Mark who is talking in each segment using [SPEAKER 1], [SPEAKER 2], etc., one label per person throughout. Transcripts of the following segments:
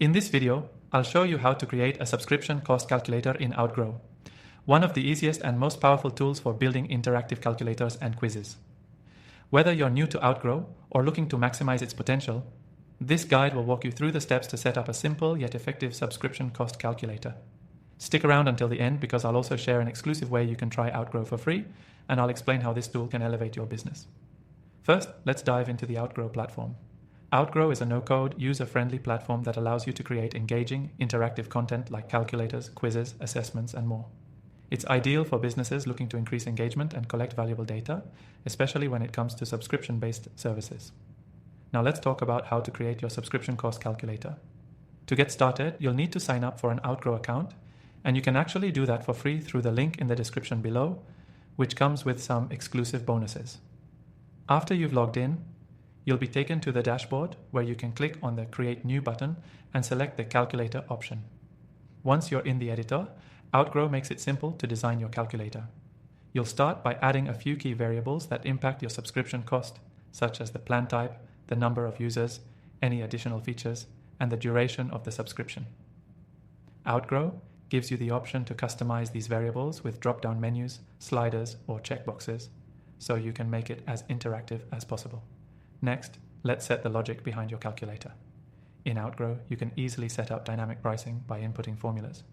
[SPEAKER 1] In this video, I'll show you how to create a subscription cost calculator in Outgrow, one of the easiest and most powerful tools for building interactive calculators and quizzes. Whether you're new to Outgrow or looking to maximize its potential, this guide will walk you through the steps to set up a simple yet effective subscription cost calculator. Stick around until the end because I'll also share an exclusive way you can try Outgrow for free, and I'll explain how this tool can elevate your business. First, let's dive into the Outgrow platform. Outgrow is a no-code, user-friendly platform that allows you to create engaging, interactive content like calculators, quizzes, assessments, and more. It's ideal for businesses looking to increase engagement and collect valuable data, especially when it comes to subscription-based services. Now let's talk about how to create your subscription cost calculator. To get started, you'll need to sign up for an Outgrow account, and you can actually do that for free through the link in the description below, which comes with some exclusive bonuses. After you've logged in, you'll be taken to the dashboard where you can click on the Create New button and select the Calculator option. Once you're in the editor, Outgrow makes it simple to design your calculator. You'll start by adding a few key variables that impact your subscription cost, such as the plan type, the number of users, any additional features, and the duration of the subscription. Outgrow gives you the option to customize these variables with drop-down menus, sliders, or checkboxes, so you can make it as interactive as possible. Next, let's set the logic behind your calculator. In Outgrow, you can easily set up dynamic pricing by inputting formulas.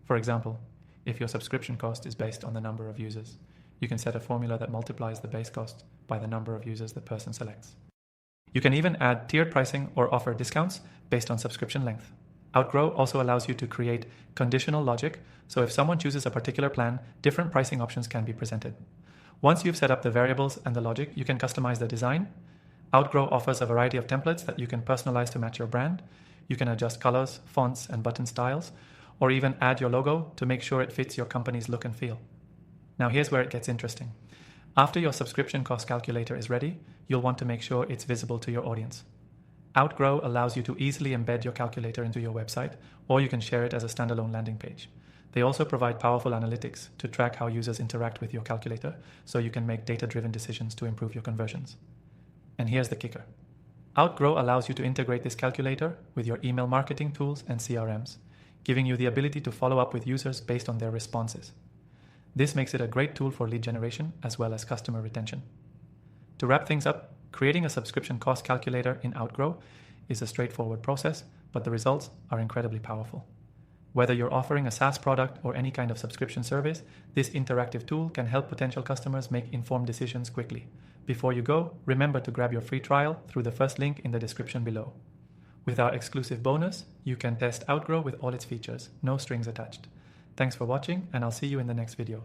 [SPEAKER 1] For example, if your subscription cost is based on the number of users, you can set a formula that multiplies the base cost by the number of users the person selects. You can even add tiered pricing or offer discounts based on subscription length. Outgrow also allows you to create conditional logic, so if someone chooses a particular plan, different pricing options can be presented. Once you've set up the variables and the logic, you can customize the design. Outgrow offers a variety of templates that you can personalize to match your brand. You can adjust colors, fonts, and button styles, or even add your logo to make sure it fits your company's look and feel. Now here's where it gets interesting. After your subscription cost calculator is ready, you'll want to make sure it's visible to your audience. Outgrow allows you to easily embed your calculator into your website, or you can share it as a standalone landing page. They also provide powerful analytics to track how users interact with your calculator, so you can make data-driven decisions to improve your conversions. And here's the kicker. Outgrow allows you to integrate this calculator with your email marketing tools and CRMs, giving you the ability to follow up with users based on their responses. This makes it a great tool for lead generation as well as customer retention. To wrap things up, creating a subscription cost calculator in Outgrow is a straightforward process, but the results are incredibly powerful. Whether you're offering a SaaS product or any kind of subscription service, this interactive tool can help potential customers make informed decisions quickly. Before you go, remember to grab your free trial through the first link in the description below. With our exclusive bonus, you can test Outgrow with all its features, no strings attached. Thanks for watching, and I'll see you in the next video.